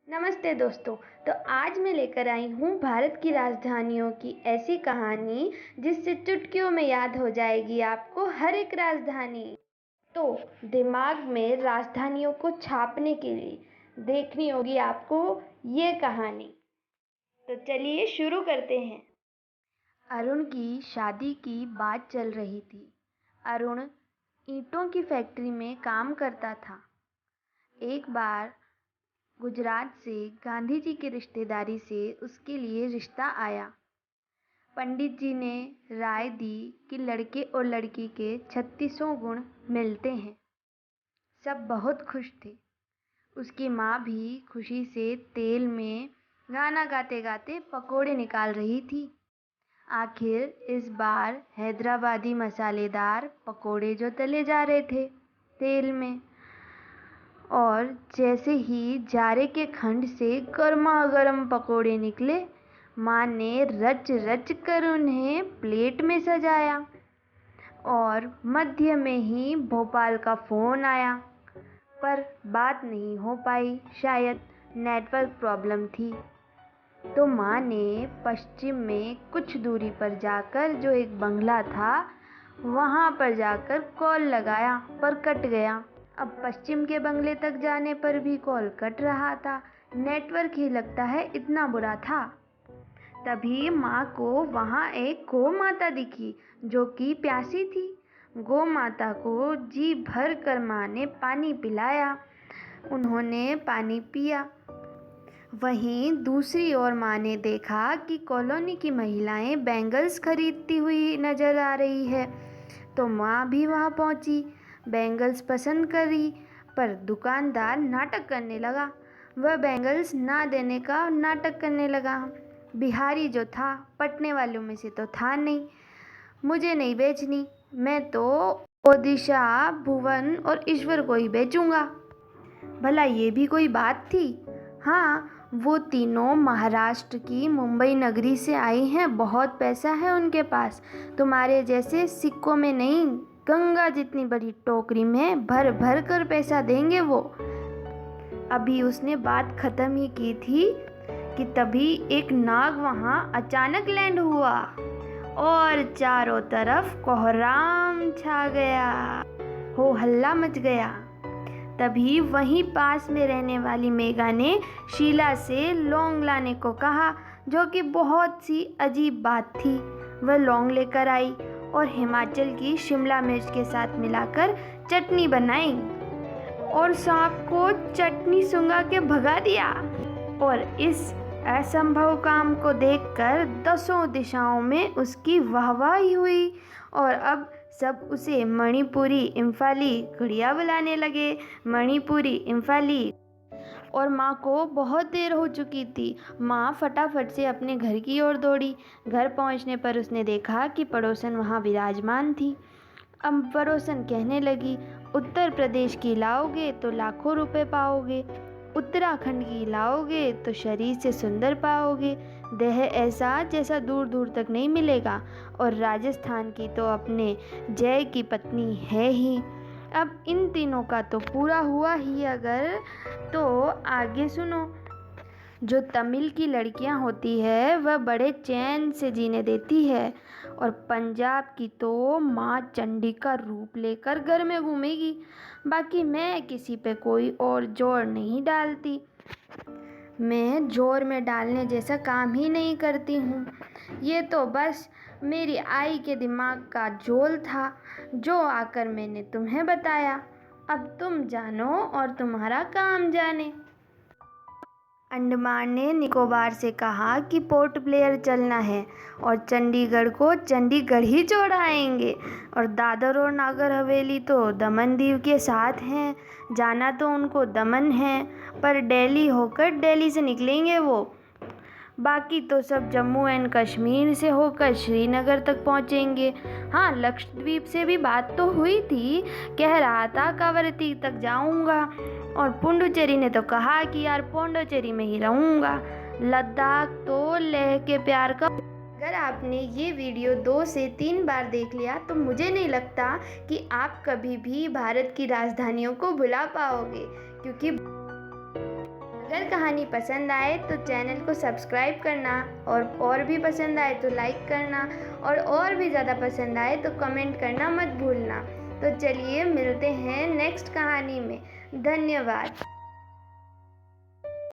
नमस्ते दोस्तों। तो आज मैं लेकर आई हूँ भारत की राजधानियों की ऐसी कहानी जिससे चुटकियों में याद हो जाएगी आपको हर एक राजधानी। तो दिमाग में राजधानियों को छापने के लिए देखनी होगी आपको ये कहानी। तो चलिए शुरू करते हैं। अरुण की शादी की बात चल रही थी। अरुण ईंटों की फैक्ट्री में काम करता था। एक बार गुजरात से गांधी जी की रिश्तेदारी से उसके लिए रिश्ता आया। पंडित जी ने राय दी कि लड़के और लड़की के 3600 गुण मिलते हैं। सब बहुत खुश थे। उसकी माँ भी खुशी से तेल में गाना गाते गाते पकोड़े निकाल रही थी। आखिर इस बार हैदराबादी मसालेदार पकोड़े जो तले जा रहे थे तेल में, और जैसे ही जारे के खंड से गर्मा गर्म पकोड़े निकले, माँ ने रच रच कर उन्हें प्लेट में सजाया। और मध्य में ही भोपाल का फ़ोन आया, पर बात नहीं हो पाई, शायद नेटवर्क प्रॉब्लम थी। तो माँ ने पश्चिम में कुछ दूरी पर जाकर जो एक बंगला था वहाँ पर जाकर कॉल लगाया, पर कट गया। अब पश्चिम के बंगले तक जाने पर भी कॉल कट रहा था। नेटवर्क ही लगता है इतना बुरा था। तभी माँ को वहाँ एक गौ माता दिखी जो कि प्यासी थी। गौ माता को जी भर कर माँ ने पानी पिलाया। उन्होंने पानी पिया। वहीं दूसरी ओर माँ ने देखा कि कॉलोनी की महिलाएं बैंगल्स खरीदती हुई नजर आ रही है। तो माँ भी वहाँ पहुँची, बैंगल्स पसंद करी, पर दुकानदार नाटक करने लगा। वह बैंगल्स ना देने का नाटक करने लगा। बिहारी जो था पटने वालों में से तो था नहीं। मुझे नहीं बेचनी, मैं तो ओडिशा, भुवन और ईश्वर को ही बेचूंगा। भला ये भी कोई बात थी? हाँ, वो तीनों महाराष्ट्र की मुंबई नगरी से आई हैं। बहुत पैसा है उनके पास, तुम्हारे जैसे सिक्कों में नहीं, गंगा जितनी बड़ी टोकरी में भर भर कर पैसा देंगे वो। अभी उसने बात खत्म ही की थी कि तभी एक नाग वहाँ अचानक लैंड हुआ और चारों तरफ कोहराम छा गया, हो हल्ला मच गया। तभी वहीं पास में रहने वाली मेघा ने शीला से लौंग लाने को कहा, जो कि बहुत सी अजीब बात थी। वह लौंग लेकर आई और हिमाचल की शिमला मिर्च के साथ मिलाकर चटनी बनाई और सांप को चटनी सूंघा के भगा दिया। और इस असंभव काम को देखकर दसों दिशाओं में उसकी वाहवाही हुई और अब सब उसे मणिपुरी इम्फाली गुड़िया बुलाने लगे। मणिपुरी इम्फाली। और माँ को बहुत देर हो चुकी थी। माँ फटाफट से अपने घर की ओर दौड़ी। घर पहुँचने पर उसने देखा कि पड़ोसन वहाँ विराजमान थी। अब पड़ोसन कहने लगी, उत्तर प्रदेश की लाओगे तो लाखों रुपए पाओगे, उत्तराखंड की लाओगे तो शरीर से सुंदर पाओगे, देह ऐसा जैसा दूर दूर तक नहीं मिलेगा, और राजस्थान की तो अपने जय की पत्नी है ही। अब इन तीनों का तो पूरा हुआ ही अगर, तो आगे सुनो। जो तमिल की लड़कियां होती है वह बड़े चैन से जीने देती है, और पंजाब की तो माँ चंडी का रूप लेकर घर में घूमेगी। बाकी मैं किसी पे कोई और जोर नहीं डालती। मैं जोर में डालने जैसा काम ही नहीं करती हूँ। ये तो बस मेरी आई के दिमाग का जोल था जो आकर मैंने तुम्हें बताया। अब तुम जानो और तुम्हारा काम जाने। अंडमान ने निकोबार से कहा कि पोर्ट ब्लेयर चलना है और चंडीगढ़ को चंडीगढ़ ही छोड़ाएंगे, और दादर और नागर हवेली तो दमन दीव के साथ हैं। जाना तो उनको दमन है, पर दिल्ली होकर दिल्ली से निकलेंगे वो। बाकी तो सब जम्मू एंड कश्मीर से होकर श्रीनगर तक पहुंचेंगे। हाँ, लक्षद्वीप से भी बात तो हुई थी, कह रहा था कावरती तक जाऊंगा, और पुडुचेरी ने तो कहा कि यार पौंडीचेरी में ही रहूंगा। लद्दाख तो लेह के प्यार का। अगर आपने ये वीडियो 2 से 3 बार देख लिया तो मुझे नहीं लगता कि आप कभी भी भारत की राजधानियों को भुला पाओगे, क्योंकि अगर कहानी पसंद आए तो चैनल को सब्सक्राइब करना, और भी पसंद आए तो लाइक करना, और भी ज़्यादा पसंद आए तो कमेंट करना मत भूलना। तो चलिए मिलते हैं नेक्स्ट कहानी में। धन्यवाद।